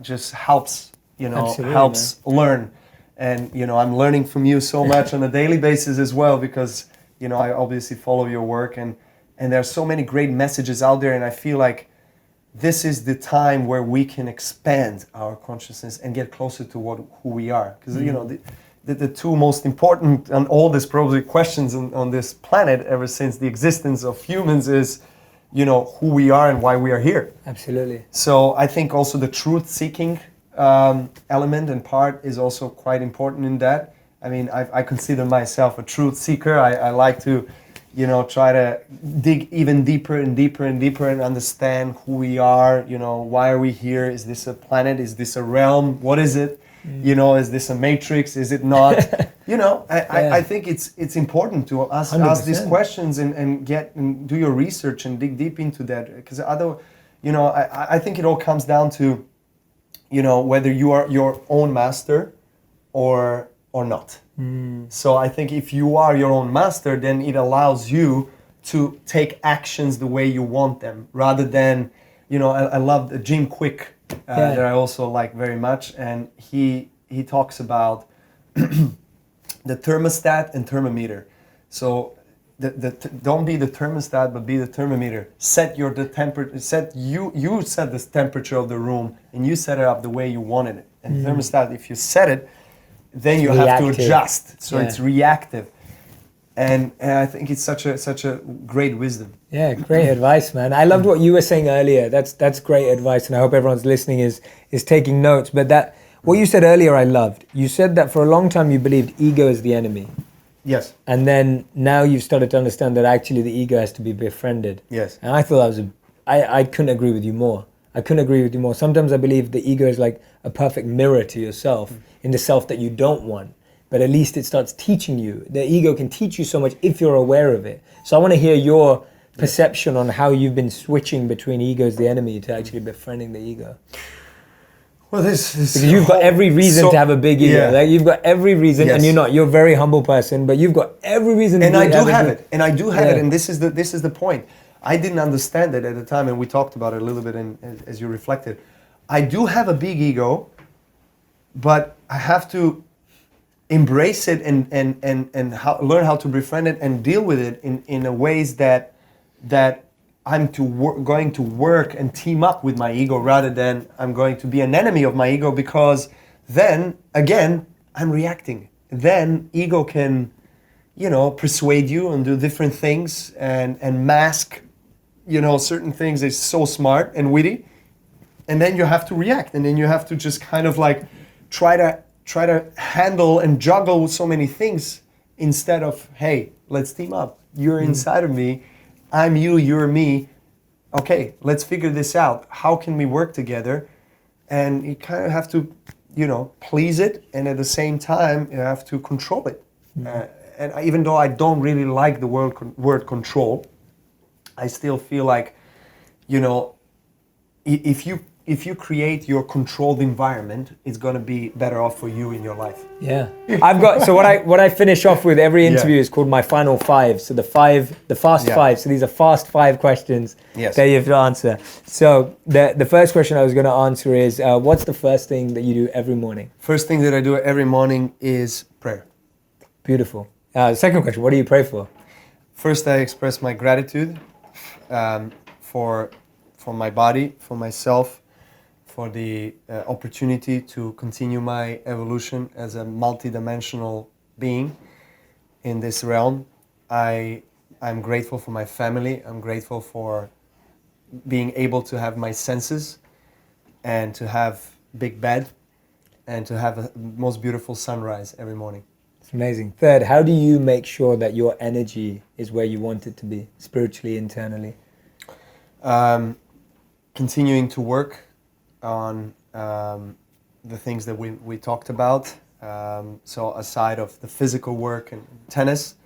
just helps, Absolutely, learn. And, I'm learning from you so much on a daily basis as well, because, I obviously follow your work, and there are so many great messages out there, and I feel like this is the time where we can expand our consciousness and get closer to who we are. Because, the two most important and oldest probably questions on this planet ever since the existence of humans is, who we are and why we are here. Absolutely. So I think also the truth-seeking element and part is also quite important in that. I mean, I consider myself a truth seeker. I like to, try to dig even deeper and deeper and deeper and understand who we are. Why are we here? Is this a planet? Is this a realm? What is it? Is this a matrix? Is it not? I think it's important to ask these questions and do your research and dig deep into that. Because I think it all comes down to, whether you are your own master or not. So I think if you are your own master, then it allows you to take actions the way you want them, rather than, I love Jim Quick, that I also like very much, and he talks about the thermostat and thermometer. So don't be the thermostat, but be the thermometer. Set the temperature. You set the temperature of the room, and you set it up the way you wanted it. And the thermostat, if you set it, then you have to adjust. So it's reactive. And I think it's such a great wisdom. Yeah, great advice, man. I loved what you were saying earlier. That's great advice, and I hope everyone's listening is taking notes. But what you said earlier, I loved. You said that for a long time you believed ego is the enemy. Yes. And then now you've started to understand that actually the ego has to be befriended. Yes. And I thought I couldn't agree with you more. Sometimes I believe the ego is like a perfect mirror to yourself, in the self that you don't want. But at least it starts teaching you. The ego can teach you so much if you're aware of it. So I want to hear your perception on how you've been switching between ego is the enemy to actually befriending the ego. Well, because you've got every reason to have a big ego. Yeah. Like you've got every reason, and you're a very humble person, but you've got every reason. And I do have it. And this is the point. I didn't understand it at the time, and we talked about it a little bit as you reflected. I do have a big ego, but I have to embrace it and learn how to befriend it and deal with it in a ways that I'm going to work and team up with my ego, rather than I'm going to be an enemy of my ego, because then again I'm reacting. Then ego can, persuade you and do different things and mask, certain things. It's so smart and witty, and then you have to react, and then you have to just kind of like try to handle and juggle with so many things, instead of, hey, let's team up. You're inside of me, I'm you, you're me. Okay, let's figure this out. How can we work together? And you kind of have to, please it, and at the same time, you have to control it. And even though I don't really like the word control, I still feel like, if you create your controlled environment, it's going to be better off for you in your life. Yeah. So what I finish off with every interview is called my final five. So the fast five. So these are fast 5 questions that you have to answer. So the first question I was going to answer is, what's the first thing that you do every morning? First thing that I do every morning is prayer. Beautiful. Second question, what do you pray for? First, I express my gratitude for my body, for myself, for the opportunity to continue my evolution as a multidimensional being in this realm. I'm grateful for my family. I'm grateful for being able to have my senses and to have big bed and to have a most beautiful sunrise every morning. It's amazing. Third, how do you make sure that your energy is where you want it to be, spiritually, internally? Continuing to work on the things that we talked about. So aside of the physical work and tennis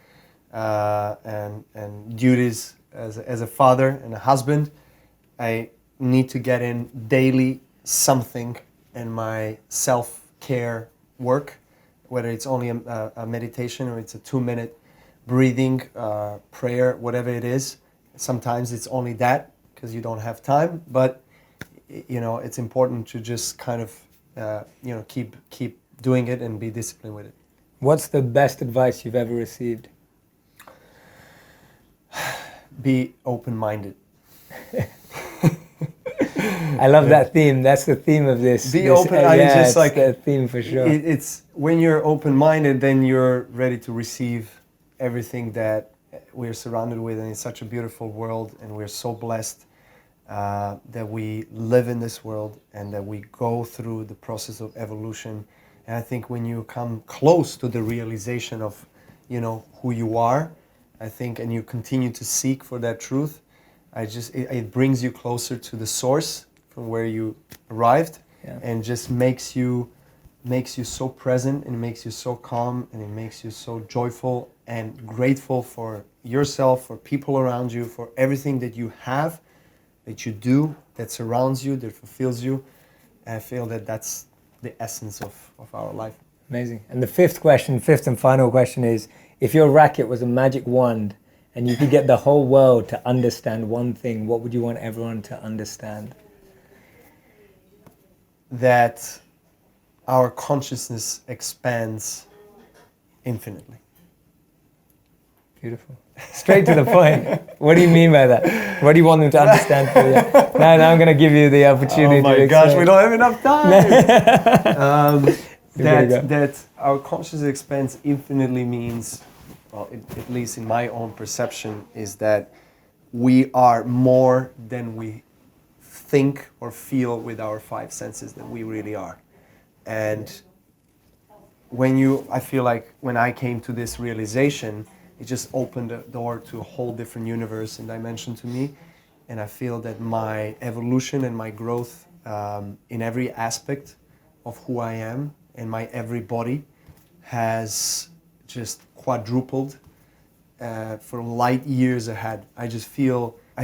and duties as a father and a husband, I need to get in daily something in my self-care work, whether it's only a meditation or it's a 2-minute breathing, prayer, whatever it is. Sometimes it's only that because you don't have time, but you know, it's important to just kind of you know, keep doing it and be disciplined with it. What's the best advice you've ever received? Be open-minded. I love that theme. That's the theme of this. Be open. I mean, just like the theme for sure. It's when you're open-minded, then you're ready to receive everything that we're surrounded with, and it's such a beautiful world, and we're so blessed that we live in this world and that we go through the process of evolution. And I think when you come close to the realization of, you know, who you are, I think, and you continue to seek for that truth, it brings you closer to the source from where you arrived, and just makes you so present, and it makes you so calm, and it makes you so joyful and grateful for yourself, for people around you, for everything that you have, that you do, that surrounds you, that fulfills you. And I feel that that's the essence of our life. Amazing. And the fifth and final question is, if your racket was a magic wand and you could get the whole world to understand one thing, what would you want everyone to understand? That our consciousness expands infinitely. Beautiful. Straight to the point. What do you mean by that? What do you want them to understand? Now I'm going to give you the opportunity. Oh my gosh, we don't have enough time. That our consciousness expands infinitely means, well, at least in my own perception, is that we are more than we think or feel with our 5 senses that we really are. And I feel like when I came to this realization, it just opened the door to a whole different universe and dimension to me. And I feel that my evolution and my growth in every aspect of who I am and my every body has just quadrupled for light years ahead. I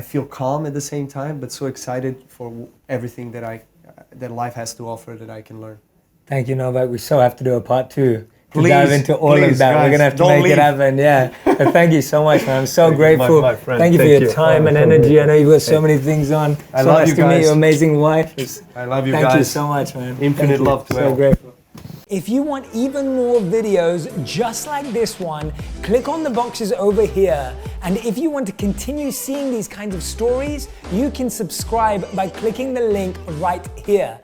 feel calm at the same time, but so excited for everything that life has to offer that I can learn. Thank you, Novak. We so have to do a part 2 to Please, dive into all of that. Guys, we're gonna have to make it happen. Yeah. But thank you so much, man. I'm so grateful. My friend. Thank you for your time and energy. I know you've got so many things on. I love nice you to guys. meet your amazing wife. I love you guys. Thank you so much, man. Infinite love to So grateful. If you want even more videos just like this one, click on the boxes over here. And if you want to continue seeing these kinds of stories, you can subscribe by clicking the link right here.